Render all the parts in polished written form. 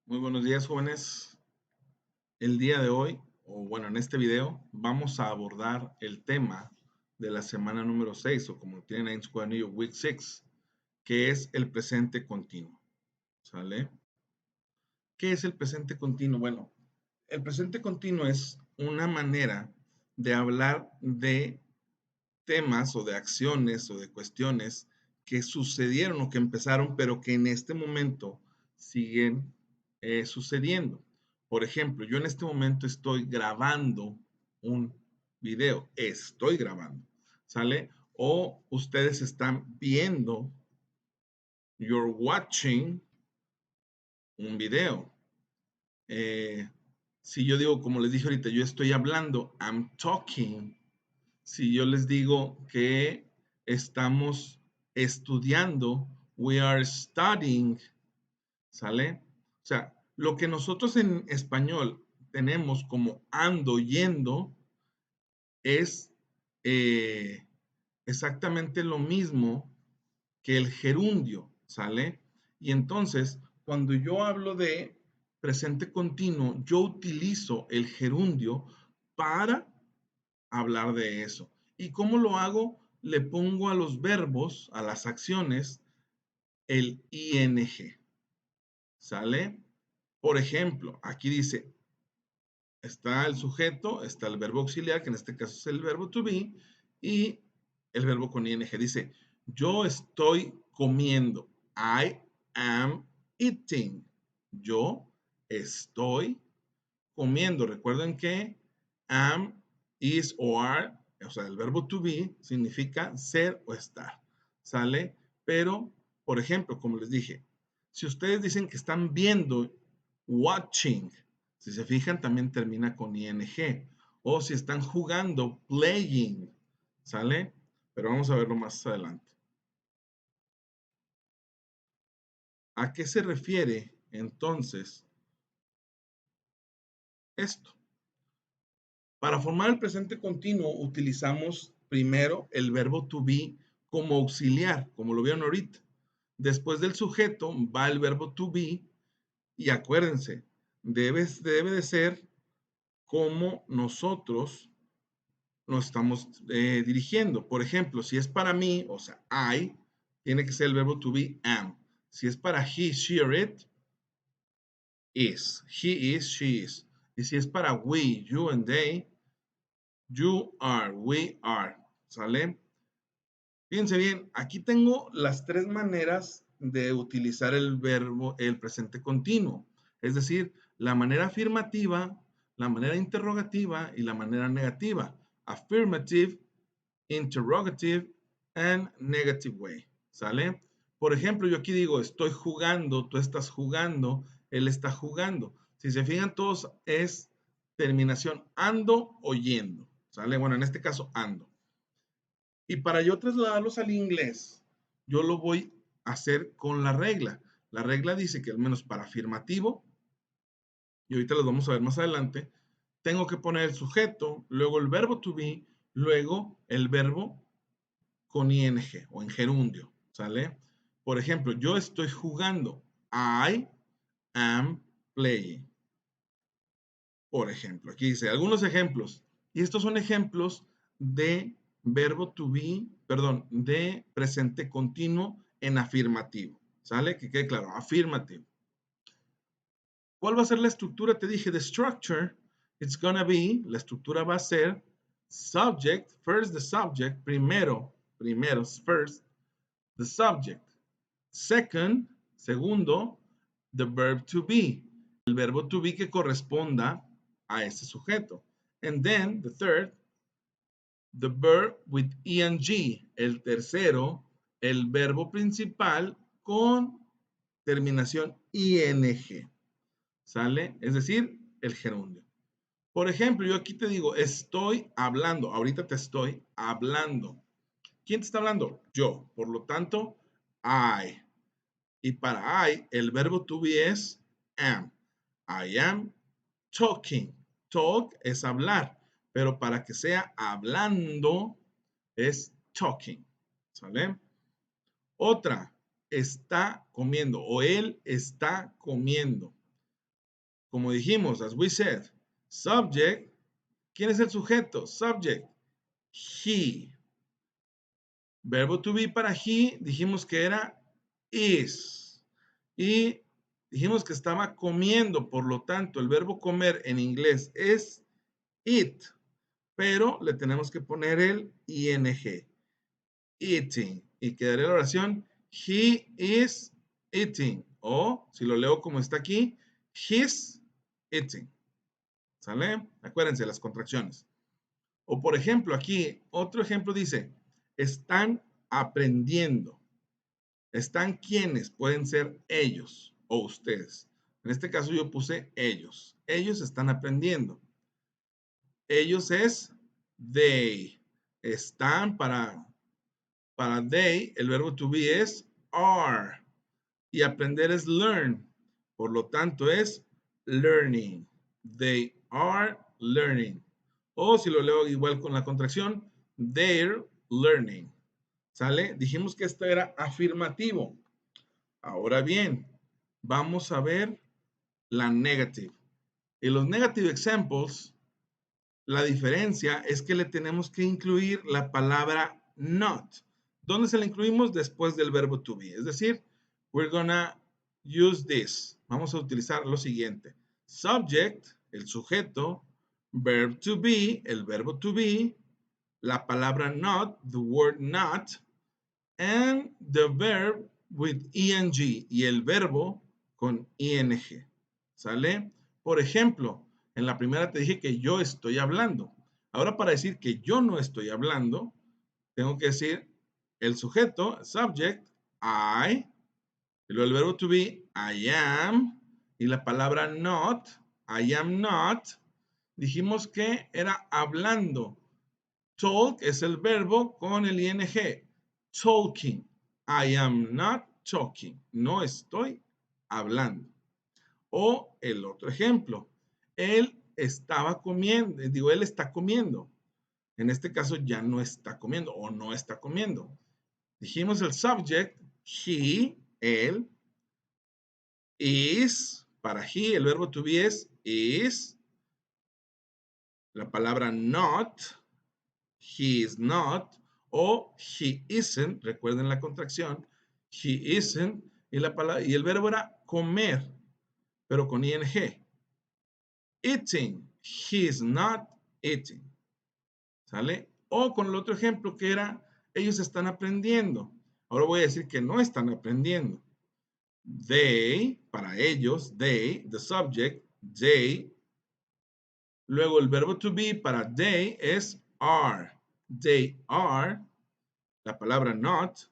Muy buenos días, jóvenes. El día de hoy, o bueno, en este video, vamos a abordar el tema de la semana número 6, o como tienen ahí en su cuadernillo, Week 6, que es el presente continuo. ¿Sale? ¿Qué es el presente continuo? Bueno, el presente continuo es una manera de hablar de temas o de acciones o de cuestiones que sucedieron o que empezaron, pero que en este momento siguen sucediendo. Por ejemplo, yo en este momento estoy grabando un video, estoy grabando, ¿sale? O ustedes están viendo, you're watching un video. Eh, si yo digo, como les dije ahorita, yo estoy hablando, I'm talking. Si yo les digo que estamos estudiando, we are studying, ¿sale? O sea, lo que nosotros en español tenemos como ando, yendo, es eh, exactamente lo mismo que el gerundio, ¿sale? Y entonces, cuando yo hablo de presente continuo, yo utilizo el gerundio para hablar de eso. ¿Y cómo lo hago? Le pongo a los verbos, a las acciones, el ing. ¿Sale? Por ejemplo, aquí dice, está el sujeto, está el verbo auxiliar, que en este caso es el verbo to be, y el verbo con ing. Dice, yo estoy comiendo. I am eating. Yo estoy comiendo. Recuerden que am, is o are, o sea, el verbo to be significa ser o estar. ¿Sale? Pero, por ejemplo, como les dije, si ustedes dicen que están viendo, watching, si se fijan, también termina con ing. O si están jugando, playing. ¿Sale? Pero vamos a verlo más adelante. ¿A qué se refiere entonces esto? Para formar el presente continuo utilizamos primero el verbo to be como auxiliar, como lo vieron ahorita. Después del sujeto va el verbo to be y acuérdense, debe de ser como nosotros nos estamos dirigiendo. Por ejemplo, si es para mí, o sea, I, tiene que ser el verbo to be am. Si es para he, she or it, is. He is, she is. Y si es para we, you and they, you are, we are. ¿Sale? Fíjense bien, aquí tengo las tres maneras de utilizar el verbo, el presente continuo. Es decir, la manera afirmativa, la manera interrogativa y la manera negativa. Affirmative, interrogative and negative way. ¿Sale? Por ejemplo, yo aquí digo, estoy jugando, tú estás jugando, él está jugando. Si se fijan, todos es terminación ando o yendo. ¿Sale? Bueno, en este caso ando. Y para yo trasladarlos al inglés, yo lo voy a hacer con la regla. La regla dice que al menos para afirmativo, y ahorita los vamos a ver más adelante, tengo que poner el sujeto, luego el verbo to be, luego el verbo con ing o en gerundio, ¿sale? Por ejemplo, yo estoy jugando. I am playing. Por ejemplo, aquí dice algunos ejemplos. Y estos son ejemplos de verbo to be, perdón, de presente continuo en afirmativo. ¿Sale? Que quede claro, afirmativo. ¿Cuál va a ser la estructura? Te dije, the structure, it's gonna be, la estructura va a ser subject, first the subject, primero, first, the subject. Second, segundo, the verb to be, el verbo to be que corresponda a ese sujeto. And then, the third, the verb with ing, el tercero, el verbo principal con terminación ing. ¿Sale? Es decir, el gerundio. Por ejemplo, yo aquí te digo, estoy hablando, ahorita te estoy hablando. ¿Quién te está hablando? Yo. Por lo tanto, I. Y para I, el verbo to be es am. I am talking. Talk es hablar, pero para que sea hablando es talking. ¿Sale? Otra, está comiendo o él está comiendo. como dijimos, as we said, subject, ¿quién es el sujeto? Subject, he. Verbo to be para he, dijimos que era is. Y dijimos que estaba comiendo, por lo tanto, el verbo comer en inglés es eat, pero le tenemos que poner el ing, eating. Y quedaría la oración, he is eating. O, si lo leo como está aquí, he's eating. ¿Sale? Acuérdense las contracciones. O por ejemplo, aquí otro ejemplo dice, están aprendiendo. ¿Están quiénes? Pueden ser ellos o ustedes. En este caso yo puse ellos. Ellos están aprendiendo. Ellos es they. Están para they, el verbo to be es are. Y aprender es learn. Por lo tanto es learning. They are learning. O si lo leo igual con la contracción, they're learning. ¿Sale? Dijimos que esto era afirmativo. Ahora bien, vamos a ver la negative. En los negative examples, la diferencia es que le tenemos que incluir la palabra not. ¿Dónde se la incluimos? Después del verbo to be. Es decir, we're gonna use this. Vamos a utilizar lo siguiente. Subject, el sujeto. Verb to be, el verbo to be. La palabra not, the word not. And the verb with ing. Y el verbo con ing. ¿Sale? Por ejemplo, en la primera te dije que yo estoy hablando. Ahora para decir que yo no estoy hablando, tengo que decir el sujeto, subject, I, y luego el verbo to be, I am, y la palabra not, I am not, dijimos que era hablando. Talk es el verbo con el ing. Talking. I am not talking. No estoy hablando. O el otro ejemplo, él estaba comiendo, digo, él está comiendo. En este caso ya no está comiendo o no está comiendo. Dijimos el subject, he, él, is, para he, el verbo to be es is, la palabra not, he is not, o he isn't, recuerden la contracción, he isn't, y el verbo era comer, pero con ing. Eating. He is not eating. ¿Sale? O con el otro ejemplo que era, ellos están aprendiendo. Ahora voy a decir que no están aprendiendo. They, para ellos, they, the subject, they. Luego el verbo to be para they es are. They are, la palabra not.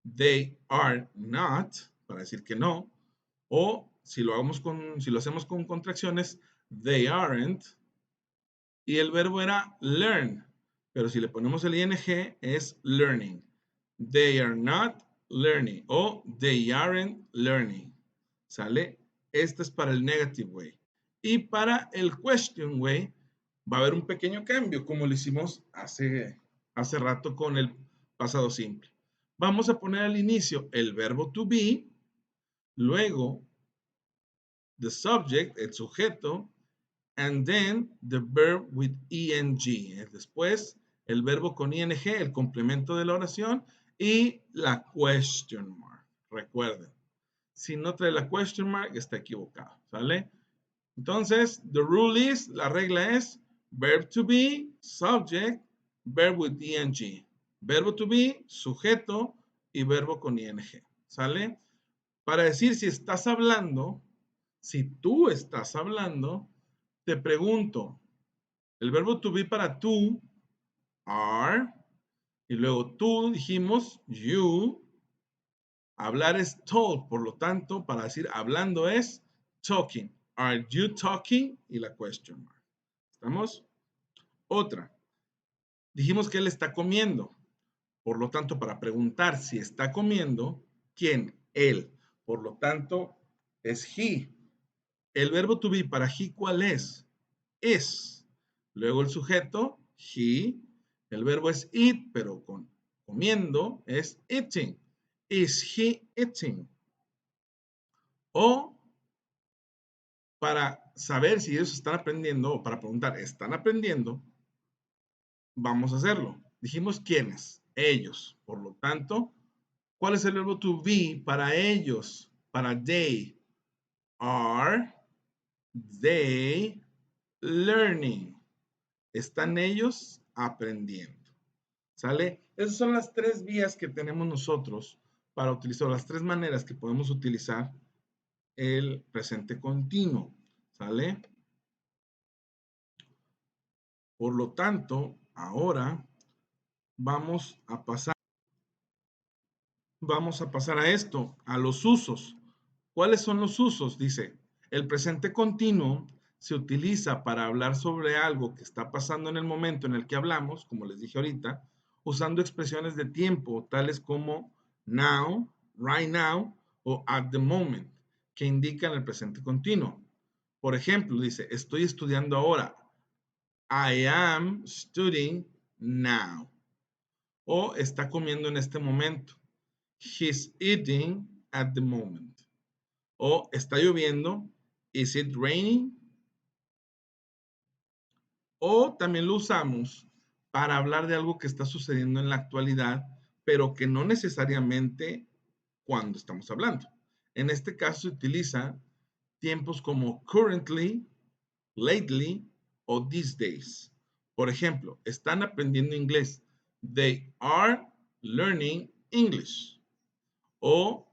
They are not, para decir que no. O si lo hacemos con contracciones, they aren't. Y el verbo era learn, pero si le ponemos el ing es learning. They are not learning o they aren't learning. ¿Sale? Este es para el negative way. Y para el question way va a haber un pequeño cambio, como lo hicimos hace rato con el pasado simple. Vamos a poner al inicio el verbo to be, luego the subject, el sujeto, and then the verb with ing. Después, el verbo con ing, el complemento de la oración, y la question mark. Recuerden, si no trae la question mark, está equivocado, ¿sale? Entonces, the rule is, la regla es, verb to be, subject, verb with ing. Verbo to be, sujeto, y verbo con ing, ¿sale? Para decir si estás hablando, si tú estás hablando, te pregunto, el verbo to be para tú, are, y luego tú dijimos, you, hablar es talk, por lo tanto, para decir hablando es talking. Are you talking? Y la question mark. ¿Estamos? Otra. Dijimos que él está comiendo. Por lo tanto, para preguntar si está comiendo, ¿quién? Él. Por lo tanto, es he. El verbo to be para he, ¿cuál es? Es. Luego el sujeto, he. El verbo es eat, pero con comiendo es eating. Is he eating? O para saber si ellos están aprendiendo o para preguntar, ¿están aprendiendo? Vamos a hacerlo. Dijimos quiénes, ellos. Por lo tanto, ¿cuál es el verbo to be para ellos? Para they. Are they learning? ¿Están ellos aprendiendo? ¿Sale? Esas son las tres vías que tenemos nosotros para utilizar, las tres maneras que podemos utilizar el presente continuo. ¿Sale? Por lo tanto, ahora vamos a pasar a esto, a los usos. ¿Cuáles son los usos? Dice, el presente continuo se utiliza para hablar sobre algo que está pasando en el momento en el que hablamos, como les dije ahorita, usando expresiones de tiempo, tales como now, right now o at the moment, que indican el presente continuo. Por ejemplo, dice, estoy estudiando ahora. I am studying now. O está comiendo en este momento. He's eating at the moment. O está lloviendo. Is it raining? O también lo usamos para hablar de algo que está sucediendo en la actualidad, pero que no necesariamente cuando estamos hablando. En este caso se utiliza tiempos como currently, lately o these days. Por ejemplo, están aprendiendo inglés. They are learning English. O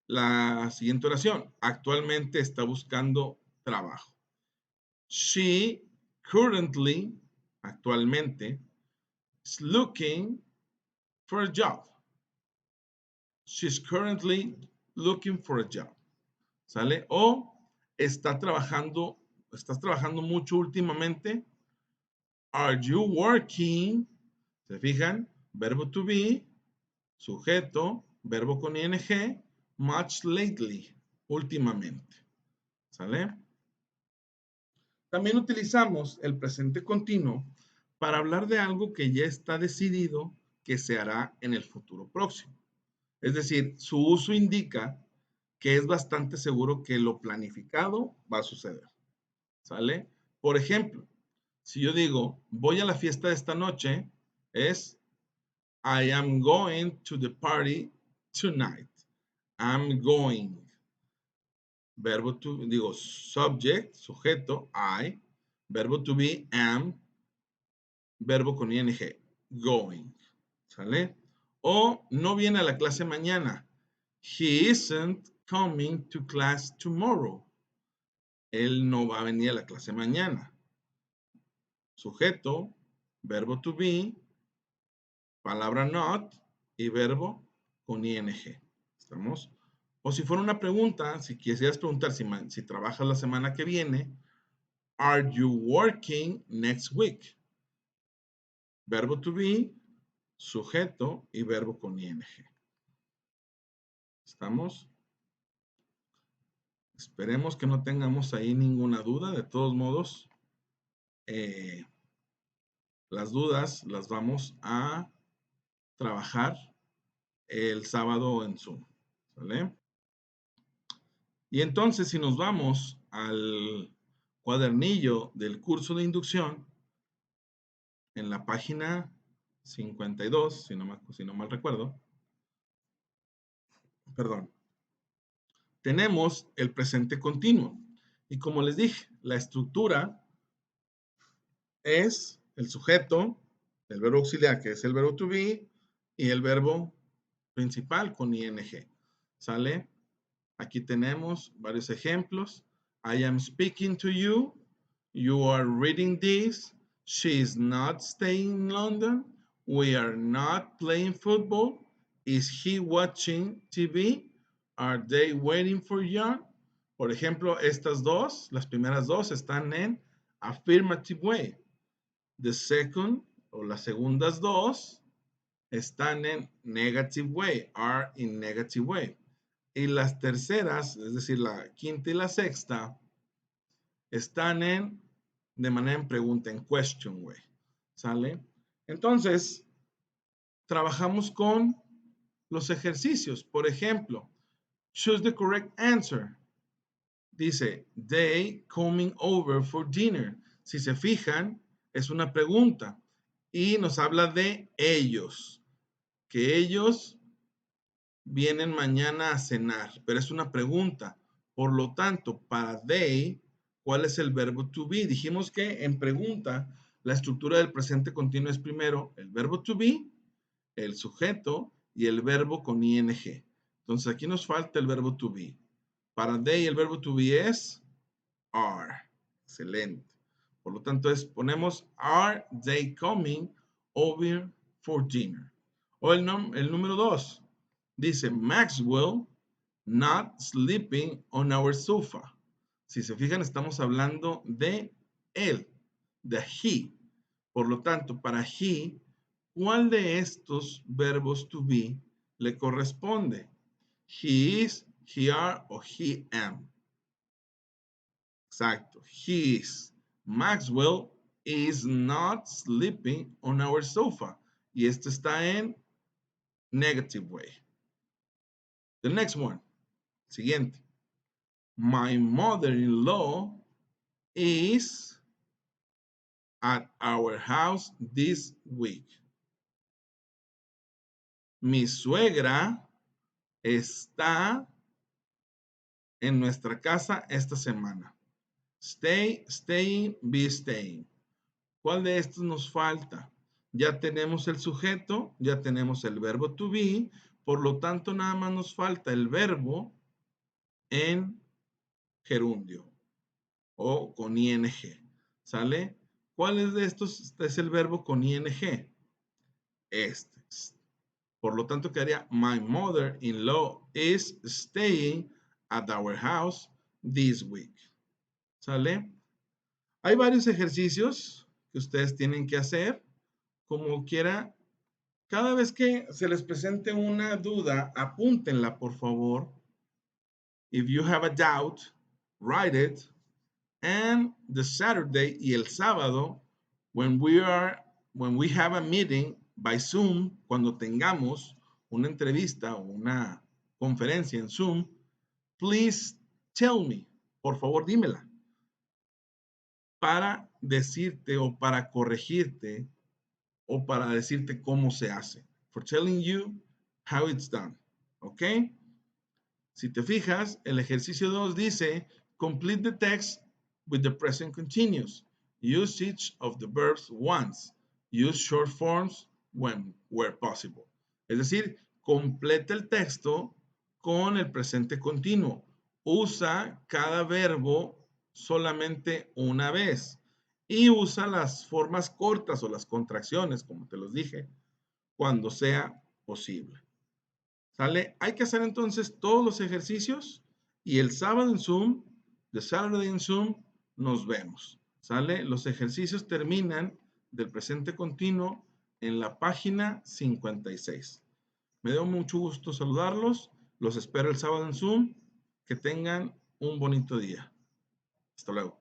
la siguiente oración, actualmente está buscando trabajo. She currently, actualmente, is looking for a job. She's currently looking for a job. ¿Sale? O estás trabajando mucho últimamente. Are you working? ¿Se fijan? Verbo to be, sujeto, verbo con ing, much lately, últimamente. ¿Sale? También utilizamos el presente continuo para hablar de algo que ya está decidido que se hará en el futuro próximo. Es decir, su uso indica que es bastante seguro que lo planificado va a suceder. ¿Sale? Por ejemplo, si yo digo, voy a la fiesta de esta noche, es I am going to the party tonight. I'm going. Verbo to, digo, subject, sujeto, I. Verbo to be, am. Verbo con ing, going. ¿Sale? O no viene a la clase mañana. He isn't coming to class tomorrow. Él no va a venir a la clase mañana. Sujeto, verbo to be, palabra not y verbo con ing. ¿Estamos? O si fuera una pregunta, si quisieras preguntar si trabajas la semana que viene, are you working next week? Verbo to be, sujeto y verbo con ing. ¿Estamos? Esperemos que no tengamos ahí ninguna duda. De todos modos, las dudas las vamos a trabajar el sábado en Zoom. ¿Vale? Y entonces, si nos vamos al cuadernillo del curso de inducción, en la página 52, si no mal recuerdo, perdón, tenemos el presente continuo. Y como les dije, la estructura es el sujeto, el verbo auxiliar, que es el verbo to be, y el verbo principal con ing. ¿Sale? Aquí tenemos varios ejemplos. I am speaking to you. You are reading this. She is not staying in London. We are not playing football. Is he watching TV? Are they waiting for John? Por ejemplo, estas dos, las primeras dos, están en affirmative way. The second, o las segundas dos, están en negative way, are in negative way. Y las terceras, es decir, la quinta y la sexta, están de manera en pregunta, en question way. ¿Sale? Entonces, trabajamos con los ejercicios. Por ejemplo, choose the correct answer. Dice, they coming over for dinner. Si se fijan, es una pregunta y nos habla de ellos, que ellos vienen mañana a cenar, pero es una pregunta. Por lo tanto, para they, ¿cuál es el verbo to be? Dijimos que en pregunta, la estructura del presente continuo es primero el verbo to be, el sujeto y el verbo con ing. Entonces aquí nos falta el verbo to be. Para they el verbo to be es are. Excelente. Por lo tanto, ponemos are they coming over for dinner? O el número 2. Dice Maxwell not sleeping on our sofa. Si se fijan, estamos hablando de él, de he. Por lo tanto, para he, ¿cuál de estos verbos to be le corresponde? He is, he are o he am. Exacto. He is. Maxwell is not sleeping on our sofa. Y esto está en negative way. The next one. Siguiente. My mother-in-law is at our house this week. Mi suegra está en nuestra casa esta semana. Stay, staying, be staying. ¿Cuál de estos nos falta? Ya tenemos el sujeto, ya tenemos el verbo to be, por lo tanto nada más nos falta el verbo en gerundio o con ing. ¿Sale? ¿Cuál es de estos es el verbo con ing? Este. Por lo tanto quedaría my mother-in-law is staying at our house this week. ¿Sale? Hay varios ejercicios que ustedes tienen que hacer. Como quiera, cada vez que se les presente una duda, apúntenla, por favor. If you have a doubt, write it. And the Saturday y el sábado, when we have a meeting by Zoom, cuando tengamos una entrevista o una conferencia en Zoom, please tell me, por favor dímela, para decirte o para corregirte o para decirte cómo se hace. For telling you how it's done. ¿Ok? Si te fijas, el ejercicio 2 dice, complete the text with the present continuous. Use each of the verbs once. Use short forms when where possible. Es decir, completa el texto con el presente continuo. Usa cada verbo solamente una vez y usa las formas cortas o las contracciones, como te los dije, cuando sea posible. ¿Sale? Hay que hacer entonces todos los ejercicios y el sábado en Zoom, the Saturday en Zoom, nos vemos. ¿Sale? Los ejercicios terminan del presente continuo en la página 56. Me dio mucho gusto saludarlos. Los espero el sábado en Zoom. Que tengan un bonito día. Hasta luego.